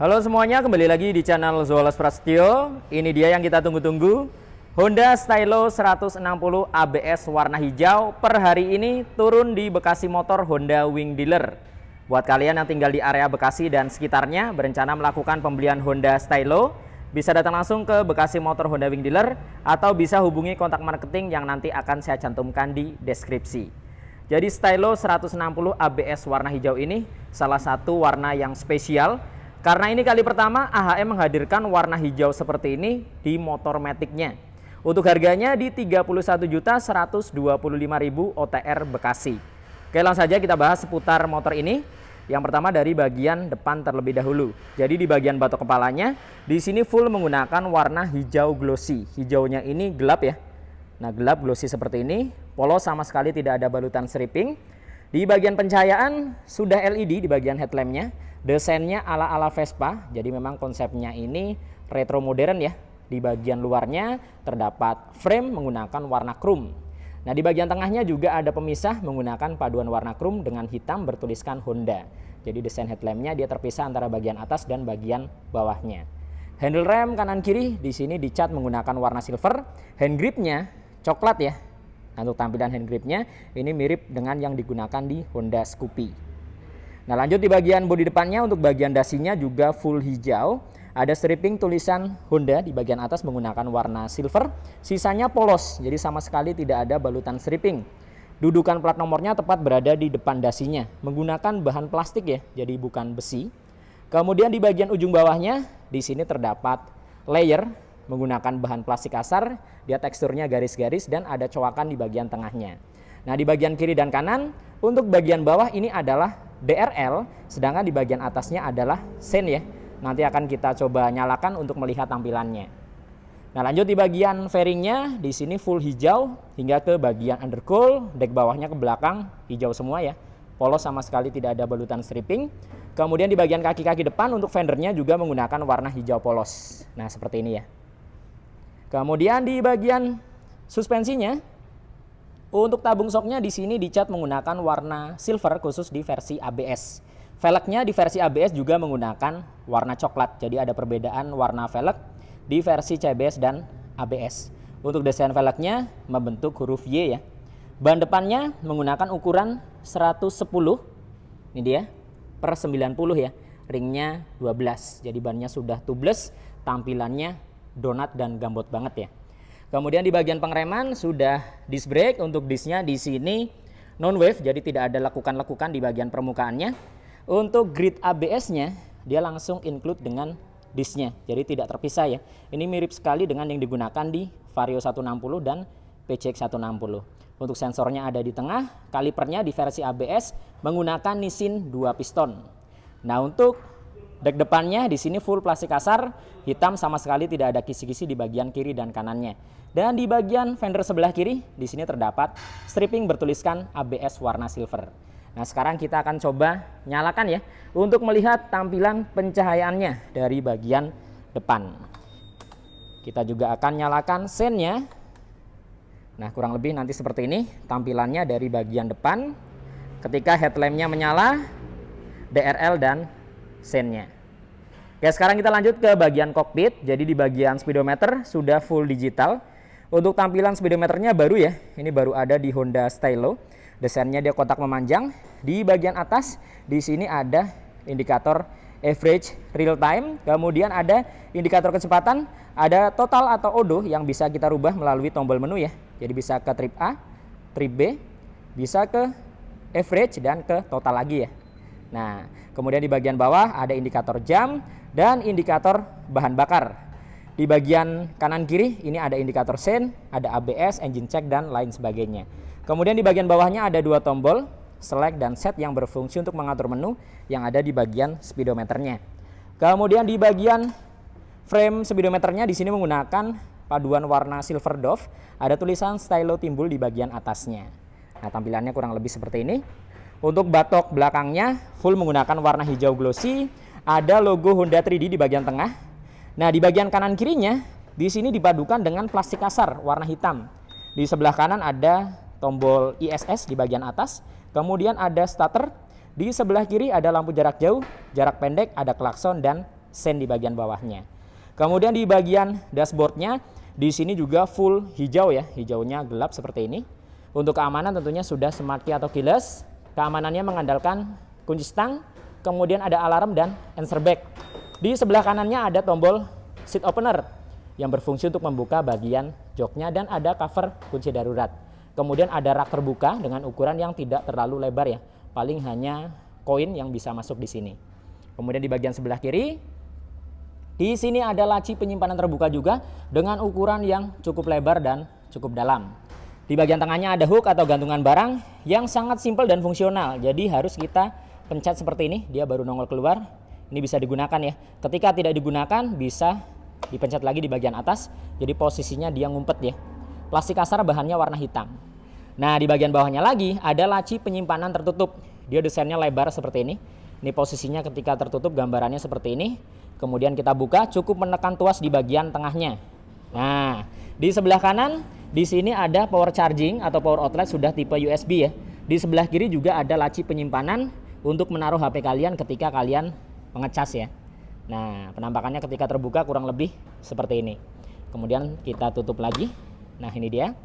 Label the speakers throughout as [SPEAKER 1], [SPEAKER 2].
[SPEAKER 1] Halo semuanya, kembali lagi di channel Zoales Prasetyo. Ini dia yang kita tunggu-tunggu, Honda Stylo 160 ABS warna hijau per hari ini turun di Bekasi Motor Honda Wing Dealer. Buat kalian yang tinggal di area Bekasi dan sekitarnya berencana melakukan pembelian Honda Stylo, bisa datang langsung ke Bekasi Motor Honda Wing Dealer atau bisa hubungi kontak marketing yang nanti akan saya cantumkan di deskripsi. Jadi Stylo 160 ABS warna hijau ini salah satu warna yang spesial karena ini kali pertama AHM menghadirkan warna hijau seperti ini di motor Matic-nya. Untuk harganya di 31.125.000 OTR Bekasi. Oke, langsung saja kita bahas seputar motor ini. Yang pertama dari bagian depan terlebih dahulu. Jadi di bagian batok kepalanya di sini full menggunakan warna hijau glossy. Hijaunya ini gelap ya. Nah, gelap glossy seperti ini. Polos sama sekali tidak ada balutan stripping. Di bagian pencahayaan sudah LED di bagian headlampnya. Desainnya ala-ala Vespa, jadi memang konsepnya ini retro modern ya. Di bagian luarnya terdapat frame menggunakan warna chrome. Nah, di bagian tengahnya juga ada pemisah menggunakan paduan warna chrome dengan hitam bertuliskan Honda. Jadi desain headlampnya dia terpisah antara bagian atas dan bagian bawahnya. Handle rem kanan kiri di sini dicat menggunakan warna silver. Hand gripnya coklat ya. Nah, untuk tampilan hand gripnya ini mirip dengan yang digunakan di Honda Scoopy. Nah, lanjut di bagian bodi depannya, untuk bagian dasinya juga full hijau. Ada stripping tulisan Honda di bagian atas menggunakan warna silver. Sisanya polos, jadi sama sekali tidak ada balutan stripping. Dudukan plat nomornya tepat berada di depan dasinya. Menggunakan bahan plastik ya, jadi bukan besi. Kemudian di bagian ujung bawahnya, di sini terdapat layer menggunakan bahan plastik kasar. Dia teksturnya garis-garis dan ada coakan di bagian tengahnya. Nah, di bagian kiri dan kanan, untuk bagian bawah ini adalah DRL, sedangkan di bagian atasnya adalah sen ya. Nanti akan kita coba nyalakan untuk melihat tampilannya. Nah, lanjut di bagian fairingnya, di sini full hijau hingga ke bagian undercowl, dek bawahnya ke belakang hijau semua ya. Polos sama sekali tidak ada balutan stripping. Kemudian di bagian kaki-kaki depan untuk fendernya juga menggunakan warna hijau polos. Nah, seperti ini ya. Kemudian di bagian suspensinya, untuk tabung shocknya di sini dicat menggunakan warna silver khusus di versi ABS. Velgnya di versi ABS juga menggunakan warna coklat. Jadi ada perbedaan warna velg di versi CBS dan ABS. Untuk desain velgnya membentuk huruf Y ya. Ban depannya menggunakan ukuran 110. Ini dia per 90 ya. Ringnya 12. Jadi bannya sudah tubeless, tampilannya donat dan gambot banget ya. Kemudian di bagian pengereman sudah disc brake. Untuk discnya di sini non wave, jadi tidak ada lekukan-lekukan di bagian permukaannya. Untuk grid ABS-nya dia langsung include dengan discnya, jadi tidak terpisah ya. Ini mirip sekali dengan yang digunakan di Vario 160 dan PCX 160. Untuk sensornya ada di tengah, kalipernya di versi ABS menggunakan Nissin 2 piston. Nah, untuk dek depannya di sini full plastik kasar, hitam, sama sekali tidak ada kisi-kisi di bagian kiri dan kanannya. Dan di bagian fender sebelah kiri di sini terdapat stripping bertuliskan ABS warna silver. Nah, sekarang kita akan coba nyalakan ya untuk melihat tampilan pencahayaannya dari bagian depan. Kita juga akan nyalakan sennya. Nah, kurang lebih nanti seperti ini tampilannya dari bagian depan ketika headlampnya menyala, DRL dan sennya. Oke, sekarang kita lanjut ke bagian kokpit. Jadi di bagian speedometer sudah full digital. Untuk tampilan speedometernya baru ya. Ini baru ada di Honda Stylo. Desainnya dia kotak memanjang. Di bagian atas di sini ada indikator average real time. Kemudian ada indikator kecepatan, ada total atau odo yang bisa kita rubah melalui tombol menu ya. Jadi bisa ke trip A, trip B, bisa ke average dan ke total lagi ya. Nah, kemudian di bagian bawah ada indikator jam dan indikator bahan bakar. Di bagian kanan kiri ini ada indikator sen, ada ABS, engine check dan lain sebagainya. Kemudian di bagian bawahnya ada dua tombol select dan set yang berfungsi untuk mengatur menu yang ada di bagian speedometernya. Kemudian di bagian frame speedometernya di sini menggunakan paduan warna silver dove, ada tulisan Stylo timbul di bagian atasnya. Nah, tampilannya kurang lebih seperti ini. Untuk batok belakangnya full menggunakan warna hijau glossy, ada logo Honda 3D di bagian tengah. Nah, di bagian kanan kirinya di sini dipadukan dengan plastik kasar warna hitam. Di sebelah kanan ada tombol ISS di bagian atas, kemudian ada starter. Di sebelah kiri ada lampu jarak jauh, jarak pendek, ada klakson dan sen di bagian bawahnya. Kemudian di bagian dashboardnya di sini juga full hijau ya, hijaunya gelap seperti ini. Untuk keamanan tentunya sudah smart key atau keyless. Keamanannya mengandalkan kunci stang, kemudian ada alarm dan answer back. Di sebelah kanannya ada tombol seat opener yang berfungsi untuk membuka bagian joknya dan ada cover kunci darurat. Kemudian ada rak terbuka dengan ukuran yang tidak terlalu lebar ya, paling hanya koin yang bisa masuk di sini. Kemudian di bagian sebelah kiri, di sini ada laci penyimpanan terbuka juga dengan ukuran yang cukup lebar dan cukup dalam. Di bagian tengahnya ada hook atau gantungan barang yang sangat simpel dan fungsional. Jadi harus kita pencet seperti ini, dia baru nongol keluar. Ini bisa digunakan ya. Ketika tidak digunakan bisa dipencet lagi di bagian atas. Jadi posisinya dia ngumpet ya. Plastik kasar, bahannya warna hitam. Nah, di bagian bawahnya lagi ada laci penyimpanan tertutup. Dia desainnya lebar seperti ini. Ini posisinya ketika tertutup gambarannya seperti ini. Kemudian kita buka, cukup menekan tuas di bagian tengahnya. Nah, di sebelah kanan di sini ada power charging atau power outlet sudah tipe USB ya. Di sebelah kiri juga ada laci penyimpanan untuk menaruh HP kalian ketika kalian mengecas ya. Nah, penampakannya ketika terbuka kurang lebih seperti ini. Kemudian kita tutup lagi. Nah, ini dia.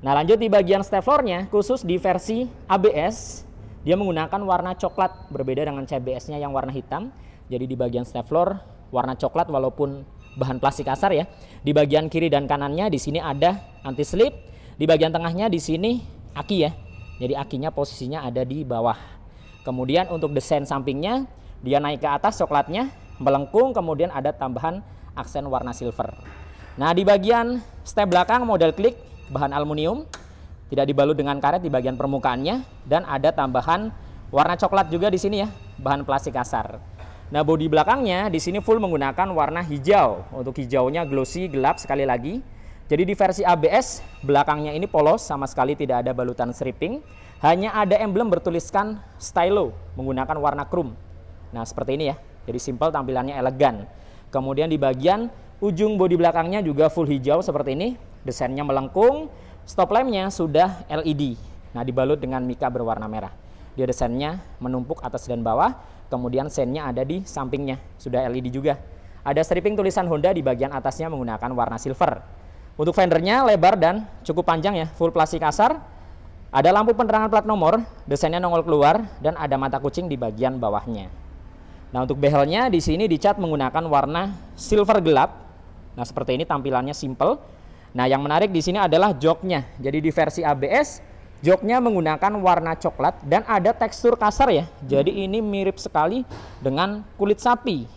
[SPEAKER 1] Nah, lanjut di bagian steplernya, khusus di versi ABS, dia menggunakan warna coklat, berbeda dengan CBS-nya yang warna hitam. Jadi di bagian stepler warna coklat walaupun bahan plastik kasar ya. Di bagian kiri dan kanannya di sini ada anti slip. Di bagian tengahnya di sini aki ya. Jadi akinya posisinya ada di bawah. Kemudian untuk desain sampingnya, dia naik ke atas coklatnya, melengkung, kemudian ada tambahan aksen warna silver. Nah, di bagian step belakang model klik bahan aluminium, tidak dibalut dengan karet di bagian permukaannya, dan ada tambahan warna coklat juga di sini ya, bahan plastik kasar. Nah, bodi belakangnya di sini full menggunakan warna hijau. Untuk hijaunya glossy, gelap sekali lagi. Jadi di versi ABS belakangnya ini polos, sama sekali tidak ada balutan stripping, hanya ada emblem bertuliskan stylo menggunakan warna chrome. Nah, seperti ini ya. Jadi simpel, tampilannya elegan. Kemudian di bagian ujung bodi belakangnya juga full hijau seperti ini. Desainnya melengkung. Stop lampnya sudah LED. Nah, dibalut dengan mika berwarna merah. Dia desainnya menumpuk atas dan bawah. Kemudian sennya ada di sampingnya. Sudah LED juga. Ada stripping tulisan Honda di bagian atasnya menggunakan warna silver. Untuk fendernya lebar dan cukup panjang ya. Full plastik kasar. Ada lampu penerangan plat nomor. Desainnya nongol keluar. Dan ada mata kucing di bagian bawahnya. Nah, untuk behelnya di sini dicat menggunakan warna silver gelap. Nah, seperti ini tampilannya simple. Nah, yang menarik di sini adalah joknya. Jadi di versi ABS, joknya menggunakan warna coklat dan ada tekstur kasar ya. Jadi ini mirip sekali dengan kulit sapi.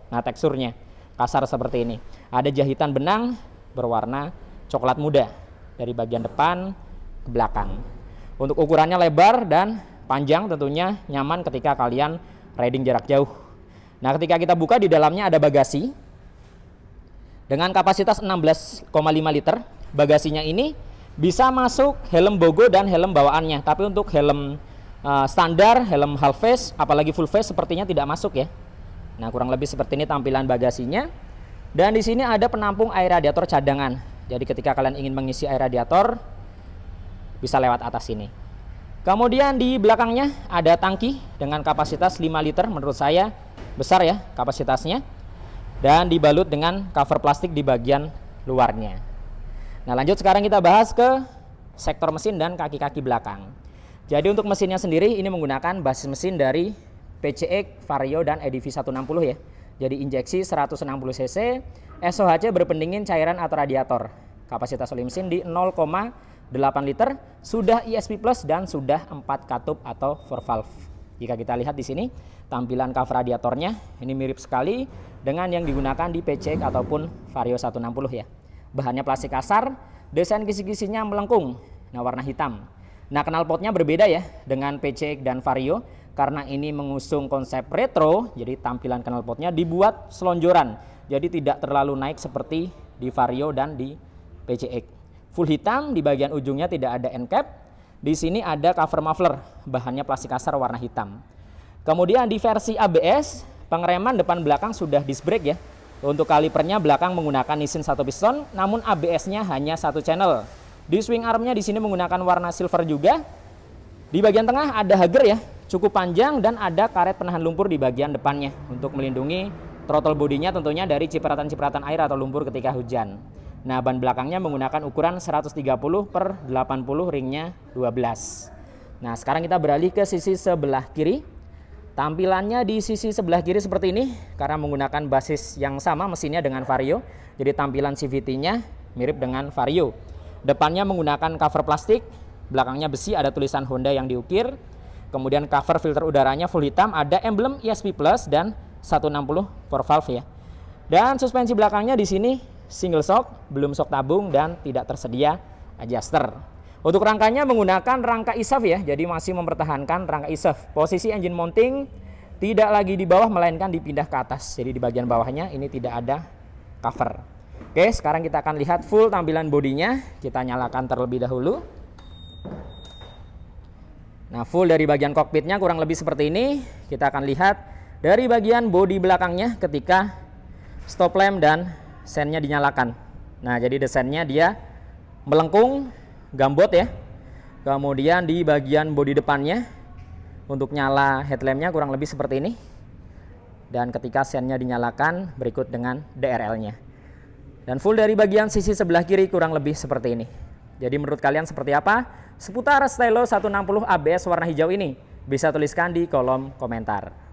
[SPEAKER 1] Nah, teksturnya kasar seperti ini. Ada jahitan benang berwarna coklat muda dari bagian depan ke belakang. Untuk ukurannya lebar dan panjang, tentunya nyaman ketika kalian riding jarak jauh. Nah, ketika kita buka di dalamnya ada bagasi dengan kapasitas 16,5 liter. Bagasinya ini bisa masuk helm bogo dan helm bawaannya. Tapi untuk helm standar, helm half face, apalagi full face sepertinya tidak masuk ya. Nah, kurang lebih seperti ini tampilan bagasinya. Dan di sini ada penampung air radiator cadangan. Jadi ketika kalian ingin mengisi air radiator bisa lewat atas sini. Kemudian di belakangnya ada tangki dengan kapasitas 5 liter, menurut saya besar ya kapasitasnya. Dan dibalut dengan cover plastik di bagian luarnya. Nah, lanjut sekarang kita bahas ke sektor mesin dan kaki-kaki belakang. Jadi untuk mesinnya sendiri ini menggunakan basis mesin dari PCX, Vario, dan EDV 160 ya. Jadi injeksi 160 cc, SOHC berpendingin cairan atau radiator. Kapasitas oli mesin di 0,8 liter, sudah ESP Plus dan sudah 4 katup atau 4 valve. Jika kita lihat di sini, tampilan cover radiatornya ini mirip sekali dengan yang digunakan di PCX ataupun Vario 160 ya. Bahannya plastik kasar, desain kisi-kisinya melengkung, nah warna hitam. Nah, knalpotnya berbeda ya dengan PCX dan Vario karena ini mengusung konsep retro, jadi tampilan knalpotnya dibuat selonjoran. Jadi tidak terlalu naik seperti di Vario dan di PCX. Full hitam, di bagian ujungnya tidak ada end cap. Di sini ada cover muffler, bahannya plastik kasar warna hitam. Kemudian di versi ABS, pengereman depan belakang sudah disc brake ya. Untuk kalipernya belakang menggunakan Nissin 1 piston, namun ABS-nya hanya 1 channel. Di swing armnya di sini menggunakan warna silver juga. Di bagian tengah ada hager ya, cukup panjang dan ada karet penahan lumpur di bagian depannya untuk melindungi Throttle bodinya tentunya dari cipratan-cipratan air atau lumpur ketika hujan. Nah, ban belakangnya menggunakan ukuran 130 per 80, ringnya 12. Nah, sekarang kita beralih ke sisi sebelah kiri. Tampilannya di sisi sebelah kiri seperti ini karena menggunakan basis yang sama mesinnya dengan Vario. Jadi tampilan CVT-nya mirip dengan Vario. Depannya menggunakan cover plastik, belakangnya besi, ada tulisan Honda yang diukir. Kemudian cover filter udaranya full hitam, ada emblem ESP Plus dan 160 4 valve ya. Dan suspensi belakangnya di sini single shock, belum shock tabung dan tidak tersedia adjuster. Untuk rangkanya menggunakan rangka ISAF ya, jadi masih mempertahankan rangka ISAF. Posisi engine mounting tidak lagi di bawah melainkan dipindah ke atas. Jadi di bagian bawahnya ini tidak ada cover. Oke, sekarang kita akan lihat full tampilan bodinya. Kita nyalakan terlebih dahulu. Nah, full dari bagian kokpitnya kurang lebih seperti ini. Kita akan lihat dari bagian bodi belakangnya ketika stop lamp dan sennya dinyalakan. Nah, jadi desainnya dia melengkung, gambot ya. Kemudian di bagian bodi depannya untuk nyala headlampnya kurang lebih seperti ini. Dan ketika sennya dinyalakan berikut dengan DRL-nya. Dan full dari bagian sisi sebelah kiri kurang lebih seperti ini. Jadi menurut kalian seperti apa seputar Stylo 160 ABS warna hijau ini? Bisa tuliskan di kolom komentar.